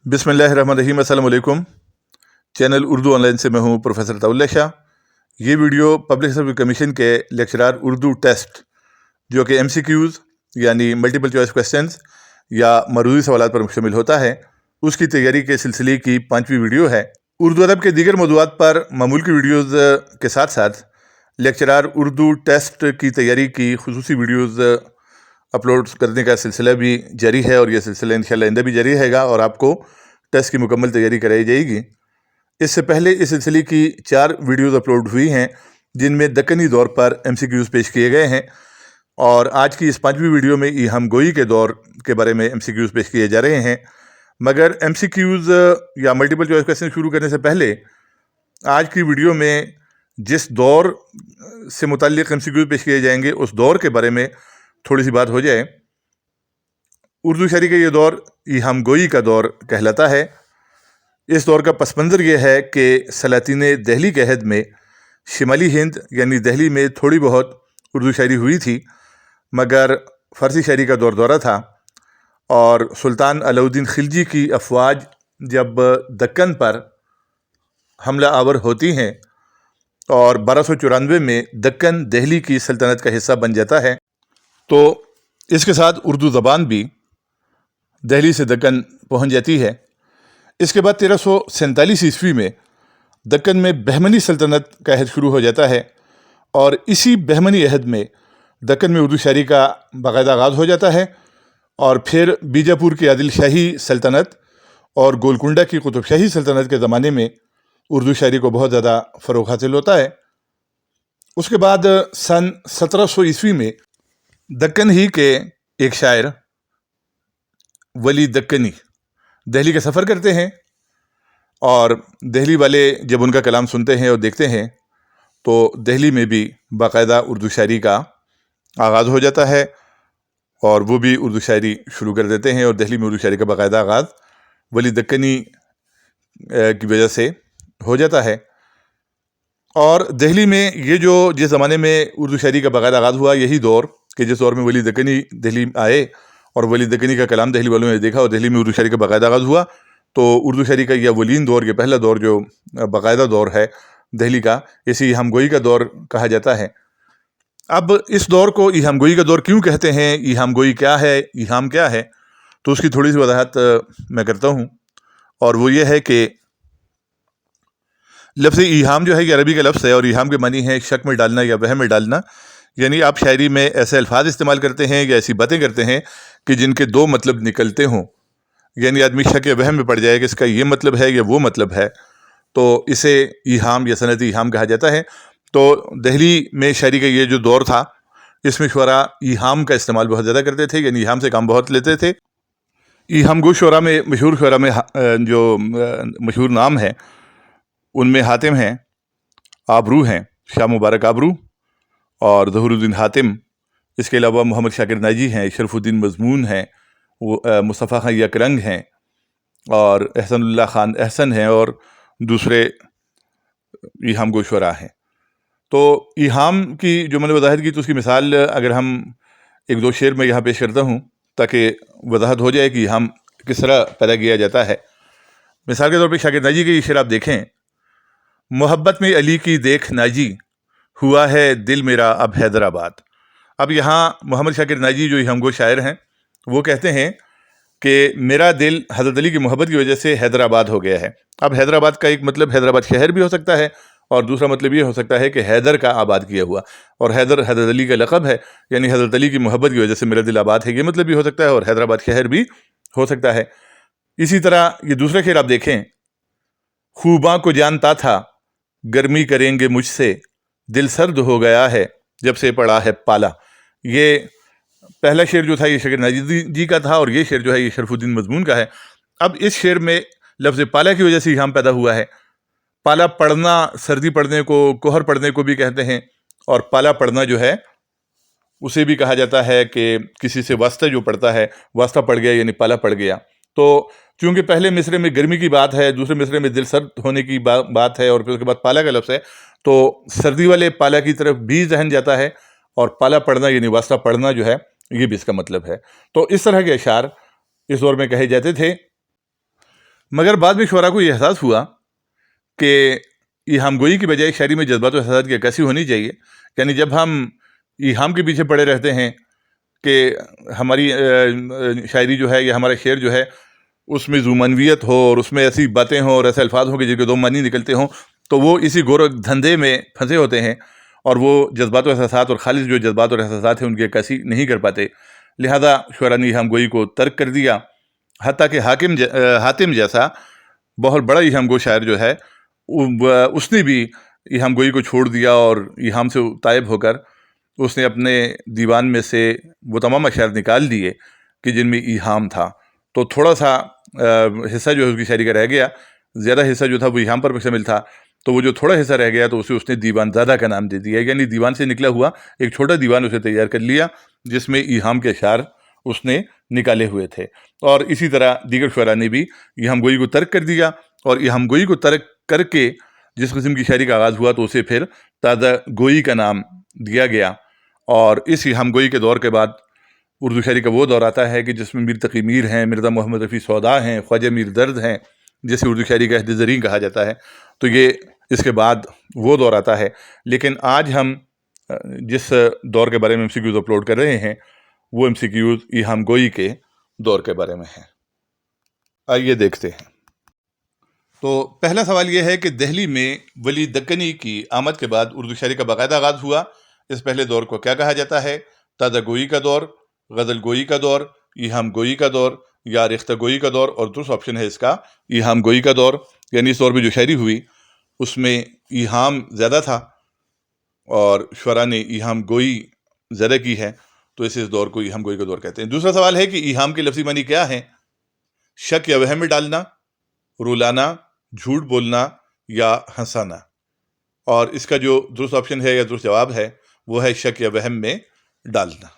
बिस्मिल्लाहिर्रहमानिर्रहीम। अस्सलाम वालेकुम। चैनल उर्दू ऑनलाइन से मैं हूं प्रोफेसर तौल्ला शाह। ये वीडियो पब्लिक सर्विस कमीशन के लेक्चरार उर्दू टेस्ट जो कि MCQs यानी मल्टीपल चॉइस क्वेश्चंस या मरूदी सवालात पर मुश्तमिल होता है, उसकी तैयारी के सिलसिले की 5वीं वीडियो है। उर्दू अदब के दीगर मौज़ूआत पर मामूल की वीडियोज़ के साथ साथ लेक्चरार उर्दू टेस्ट की तैयारी की खुसूसी वीडियोज़ अपलोड करने का सिलसिला भी जारी है और यह सिलसिला इंशाल्लाह आइंदा भी जारी रहेगा और आपको टेस्ट की मुकम्मल तैयारी कराई जाएगी। इससे पहले इस सिलसिले की 4 वीडियोज़ अपलोड हुई हैं जिनमें दक्कनी दौर पर MCQs पेश किए गए हैं और आज की इस 5वीं वीडियो में ईहाम गोई के दौर के बारे में MCQs पेश किए जा रहे हैं। मगर MCQs या मल्टीपल चॉइस क्वेश्चन शुरू करने से पहले आज की वीडियो में जिस दौर से मुताल्लिक़ MCQs पेश किए जाएंगे उस दौर के बारे में थोड़ी सी बात हो जाए। उर्दू शायरी का ये दौर ईहाम गोई का दौर कहलाता है। इस दौर का पस मंज़र ये है कि सलातीन दहली के अहद में शिमाली हिंद यानी दहली में थोड़ी बहुत उर्दू शायरी हुई थी, मगर फ़ारसी शायरी का दौर दौरा था और सुल्तान अलाउद्दीन खिलजी की अफवाज जब दक्कन पर हमला आवर होती हैं और 1294 में दक्कन दहली की सल्तनत का हिस्सा बन जाता है, तो इसके साथ उर्दू ज़बान भी दहली से दक्कन पहुंच जाती है। इसके बाद 1347 ईस्वी में दक्कन में बहमनी सल्तनत का अहद शुरू हो जाता है और इसी बहमनी अहद में दक्कन में उर्दू शायरी का बाकायदा आगाज़ हो जाता है और फिर बीजापुर की आदिल शाही सल्तनत और गोलकुंडा की कुतुब शाही सल्तनत के ज़माने में उर्दू शायरी को बहुत ज़्यादा फ़रोग़ हासिल होता है। उसके बाद सन 1700 ईस्वी में दक्कन ही के एक शायर वली दक्कनी दहली का सफ़र करते हैं और दहली वाले जब उनका कलाम सुनते हैं और देखते हैं तो दहली में भी बाकायदा उर्दू शायरी का आगाज़ हो जाता है और वो भी उर्दू शायरी शुरू कर देते हैं और दहली में उर्दू शायरी का बाकायदा आगाज़ वली दक्कनी की वजह से हो जाता है। और दहली में ये जो जिस ज़माने में उर्दू शायरी का बाकायदा आगाज़ हुआ, यही दौर कि जिस दौर में वली दक्कनी दहली आए और वली दक्कनी का कलाम दहली वालों ने देखा और दहली में उर्दू शायरी का बाकायदा आगाज़ हुआ, तो उर्दू शायरी का यह अव्वलीन दौर, ये पहला दौर जो बाकायदा दौर है दहली का, इसे ईहाम गोई का दौर कहा जाता है। अब इस दौर को ईहाम गोई का दौर क्यों कहते हैं, ईहाम गोई क्या है, ईहाम क्या है, तो उसकी थोड़ी सी वजाहत मैं करता हूँ। और वो ये है कि लफ्ज़ ईहाम जो है ये अरबी का लफ्ज़ है और ईहाम के मानी है शक में डालना या वहम में डालना। यानी आप शायरी में ऐसे अल्फाज इस्तेमाल करते हैं या ऐसी बातें करते हैं कि जिनके 2 मतलब निकलते हों, यानी आदमी शक या वहम में पड़ जाए कि इसका ये मतलब है या वो मतलब है, तो इसे ईहाम या सनदी ईहाम कहा जाता है। तो दहली में शायरी का ये जो दौर था, इसमें शुरा ईहाम का इस्तेमाल बहुत ज़्यादा करते थे, यानी ईहाम से काम बहुत लेते थे। ईहाम गो शुरा में मशहूर शुरा में जो मशहूर नाम है उनमें हातिम हैं, आबरू हैं, शाह मुबारक आबरू और ज़हूरुद्दीन हातिम। इसके अलावा मोहम्मद शाकिर नाजी हैं, शरफुद्दीन मज़मून हैं, वो मुस्तफ़ा खान यकरंग हैं और एहसनुल्लाह खान एहसन हैं और दूसरे ईहाम गो शुरा हैं। तो ईहाम की जो मैंने वजाहत की, तो उसकी मिसाल अगर हम 1-2 शेर में यहाँ पेश करता हूँ ताकि वजाहत हो जाए कि ईहाम किस तरह पैदा किया जाता है। मिसाल के तौर पर शाकिर नाजी के ये शेर आप देखें, मोहब्बत में अली की देख नाजी, हुआ है दिल मेरा अब हैदराबाद। अब यहाँ मोहम्मद शाकिर नाजी जो ईहाम गो शायर हैं, वो कहते हैं कि मेरा दिल हज़रत अली की मोहब्बत की वजह से हैदराबाद हो गया है। अब हैदराबाद का एक मतलब हैदराबाद शहर भी हो सकता है और दूसरा मतलब ये हो सकता है कि हैदर का आबाद किया हुआ, और हैदर हज़रत अली का लक़ब है, यानी हज़रत अली की मोहब्बत की वजह से मेरा दिल आबाद है, ये मतलब भी हो सकता है और हैदराबाद शहर भी हो सकता है। इसी तरह ये दूसरा शेर आप देखें, खूबा को जानता था गर्मी करेंगे मुझसे, दिल सर्द हो गया है जब से पड़ा है पाला। ये पहला शेर जो था ये शाकिर नाजी जी का था और ये शेर जो है ये शरफुद्दीन मज़मून का है। अब इस शेर में लफ्ज़ पाला की वजह से ईहाम पैदा हुआ है। पाला पड़ना, सर्दी पड़ने को कोहर पड़ने को भी कहते हैं और पाला पड़ना जो है उसे भी कहा जाता है कि किसी से वास्ता जो पड़ता है, वास्ता पड़ गया यानी पाला पड़ गया। तो चूँकि पहले मिसरे में गर्मी की बात है, दूसरे मिसरे में दिल सर्द होने की बात है और फिर उसके बाद पाला का लफ्ज़ है, तो सर्दी वाले पाला की तरफ भी जहन जाता है और पाला पड़ना यानी वास्ता पड़ना जो है ये भी इसका मतलब है। तो इस तरह के अशार इस दौर में कहे जाते थे। مگر بعد میں شعراء کو یہ احساس ہوا کہ ایہام گوئی کی بجائے شاعری میں جذبات و احساسات کی عکاسی ہونی چاہیے. یعنی جب ہم ایہام کے پیچھے پڑے رہتے ہیں کہ ہماری شاعری جو ہے یا ہمارا شعر جو ہے اس میں ذومنویت ہو اور اس میں ایسی باتیں ہوں اور ایسے الفاظ ہوں کہ جن کے دو معنی نکلتے ہوں، تو وہ اسی گورکھ دھندے میں پھنسے ہوتے ہیں اور وہ جذبات و احساسات اور خالص جو جذبات اور احساسات ہیں ان کی عکاسی نہیں کر پاتے. لہذا شعراء نے ایہام گوئی کو ترک کر دیا. حتیٰ کہ حاتم جیسا بہت بڑا ایہام گو شاعر جو ہے اس نے بھی ایہام گوئی کو چھوڑ دیا اور ایہام سے طائب ہو کر اس نے اپنے دیوان میں سے وہ تمام اشعار نکال دیے کہ جن میں ایہام تھا. تو تھوڑا سا حصہ جو ہے اس کی شاعری کا رہ گیا، زیادہ حصہ جو تھا وہ ایہام پر مشتمل تھا. تو وہ جو تھوڑا حصہ رہ گیا تو اسے اس نے دیوان زادہ کا نام دے دیا، یعنی دیوان سے نکلا ہوا ایک چھوٹا دیوان اسے تیار کر لیا جس میں ایہام کے اشعار اس نے نکالے ہوئے تھے. اور اسی طرح دیگر شعراء نے بھی ایہام گوئی کو ترک کر دیا، اور ایہام گوئی کو ترک کر کے جس قسم کی شاعری کا آغاز ہوا تو اسے پھر تازہ گوئی کا نام دیا گیا. اور اس ایہام گوئی کے دور کے بعد اردو شاعری کا وہ دور آتا ہے کہ جس میں میر تقی میر ہیں، مرزا محمد رفیع سودا ہیں، خواجہ میر درد ہیں، جسے اردو شاعری کا عہد زریں کہا جاتا ہے. تو یہ اس کے بعد وہ دور آتا ہے. لیکن آج ہم جس دور کے بارے میں MCQs اپلوڈ کر رہے ہیں وہ MCQs ایہام گوئی کے دور کے بارے میں ہیں. آئیے دیکھتے ہیں. تو پہلا سوال یہ ہے کہ دہلی میں ولی دکنی کی آمد کے بعد اردو شاعری کا باقاعدہ آغاز ہوا. اس پہلے دور کو کیا کہا جاتا ہے؟ تازہ گوئی کا دور، غزل گوئی کا دور، ایہام گوئی کا دور یا ریختہ گوئی کا دور، اور درست آپشن ہے اس کا ایہام گوئی کا دور. یعنی اس دور میں جو شاعری ہوئی اس میں ایہام زیادہ تھا اور شعراء نے ایہام گوئی زیادہ کی ہے، تو اس دور کو ایہام گوئی کا دور کہتے ہیں. دوسرا سوال ہے کہ ایہام کے لفظی معنی کیا ہیں؟ شک یا وہم میں ڈالنا، رولانا، جھوٹ بولنا یا ہنسانا. اور اس کا جو درست آپشن ہے یا درست جواب ہے وہ ہے شک یا وہم میں ڈالنا.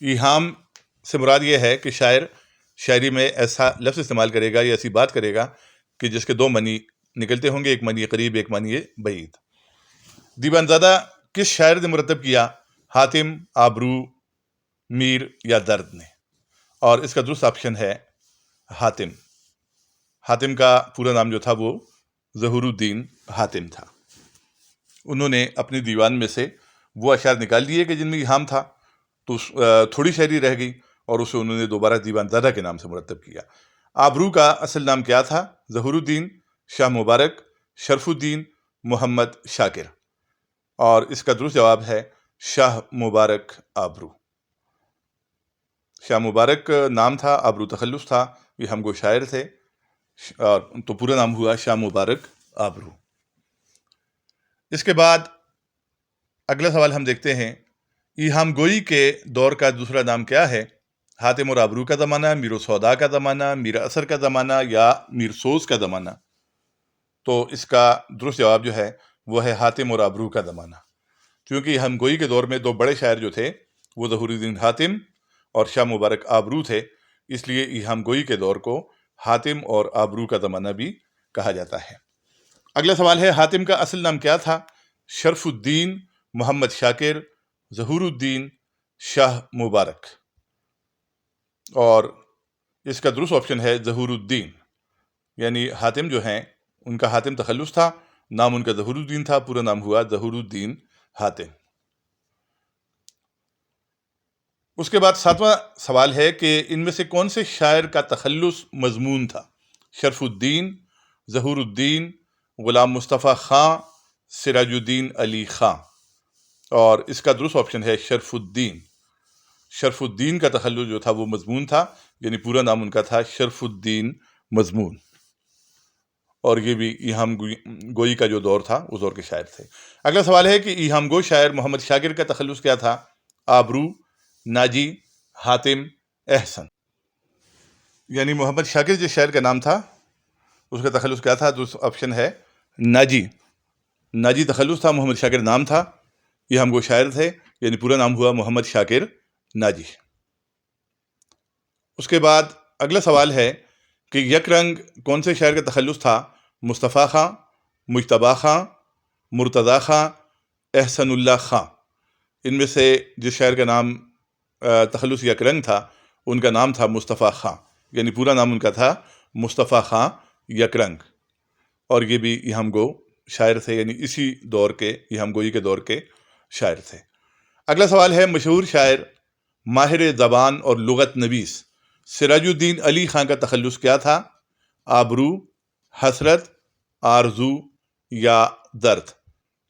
ایہام سے مراد یہ ہے کہ شاعر شاعری میں ایسا لفظ استعمال کرے گا یا ایسی بات کرے گا کہ جس کے دو معنی نکلتے ہوں گے، ایک معنی قریب، ایک معنی بعید. دیوان زادہ کس شاعر نے مرتب کیا؟ حاتم، آبرو، میر یا درد نے. اور اس کا درست آپشن ہے حاتم. حاتم کا پورا نام جو تھا وہ ظہور الدین حاتم تھا. انہوں نے اپنے دیوان میں سے وہ اشعار نکال دیے کہ جن میں ایہام تھا، تو تھوڑی شاعری رہ گئی اور اسے انہوں نے دوبارہ دیوان زادہ کے نام سے مرتب کیا. آبرو کا اصل نام کیا تھا؟ ظہور الدین، شاہ مبارک، شرف الدین، محمد شاکر. اور اس کا درست جواب ہے شاہ مبارک آبرو. شاہ مبارک نام تھا، آبرو تخلص تھا. یہ ہم کو شاعر تھے، تو پورا نام ہوا شاہ مبارک آبرو. اس کے بعد اگلا سوال ہم دیکھتے ہیں، ایہام گوئی کے دور کا دوسرا نام کیا ہے؟ حاتم اور آبرو کا زمانہ، میر و سودا کا زمانہ، میر اثر کا زمانہ یا میر سوز کا زمانہ. تو اس کا درست جواب جو ہے وہ ہے حاتم اور آبرو کا زمانہ. کیونکہ ایہام گوئی کے دور میں دو بڑے شاعر جو تھے وہ ظہور الدین حاتم اور شاہ مبارک آبرو تھے، اس لیے ایہام گوئی کے دور کو حاتم اور آبرو کا زمانہ بھی کہا جاتا ہے. اگلا سوال ہے، حاتم کا اصل نام کیا تھا؟ شرف الدین، محمد شاکر، ظہور الدین، شاہ مبارک. اور اس کا درست آپشن ہے ظہور الدین. یعنی حاتم جو ہیں ان کا حاتم تخلص تھا، نام ان کا ظہور الدین تھا، پورا نام ہوا ظہور الدین حاتم. اس کے بعد ساتواں سوال ہے کہ ان میں سے کون سے شاعر کا تخلص مضمون تھا؟ شرف الدین، ظہور الدین، غلام مصطفیٰ خان، سراج الدین علی خان. اور اس کا درست آپشن ہے شرف الدین. شرف الدین کا تخلص جو تھا وہ مضمون تھا، یعنی پورا نام ان کا تھا شرف الدین مضمون. اور یہ بھی ایہام گوئی کا جو دور تھا اس دور کے شاعر تھے. اگلا سوال ہے کہ ایہام گو شاعر محمد شاکر کا تخلص کیا تھا؟ آبرو، ناجی، حاتم، احسن. یعنی محمد شاکر جس شاعر کا نام تھا اس کا تخلص کیا تھا؟ دوسرا آپشن ہے ناجی. ناجی تخلص تھا، محمد شاکر نام تھا. ایہام گو شاعر تھے، یعنی پورا نام ہوا محمد شاکر ناجی. اس کے بعد اگلا سوال ہے کہ یک رنگ کون سے شاعر کا تخلص تھا؟ مصطفیٰ خان، مجتبیٰ خان، مرتضیٰ خان، احسن اللہ خان. ان میں سے جس شاعر کا نام تخلص یک رنگ تھا ان کا نام تھا مصطفیٰ خان، یعنی پورا نام ان کا تھا مصطفیٰ خان یکرنگ، اور یہ بھی یہم گو شاعر تھے، یعنی اسی دور کے یہم گوئی کے دور کے شاعر تھے۔ اگلا سوال ہے، مشہور شاعر ماہر زبان اور لغت نویس سراج الدین علی خان کا تخلص کیا تھا؟ آبرو، حسرت، آرزو یا درد؟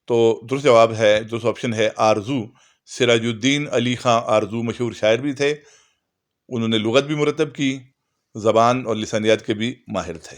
تو درست جواب ہے، درست آپشن ہے آرزو۔ سراج الدین علی خان آرزو مشہور شاعر بھی تھے، انہوں نے لغت بھی مرتب کی، زبان اور لسانیات کے بھی ماہر تھے۔